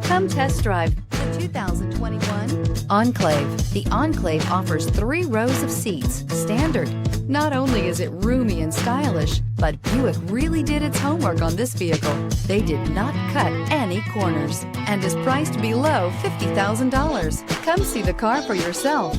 Come test drive the 2021 Enclave. The Enclave offers 3 rows of seats, standard. Not only is it roomy and stylish, but Buick really did its homework on this vehicle. They did not cut any corners and is priced below $50,000. Come see the car for yourself.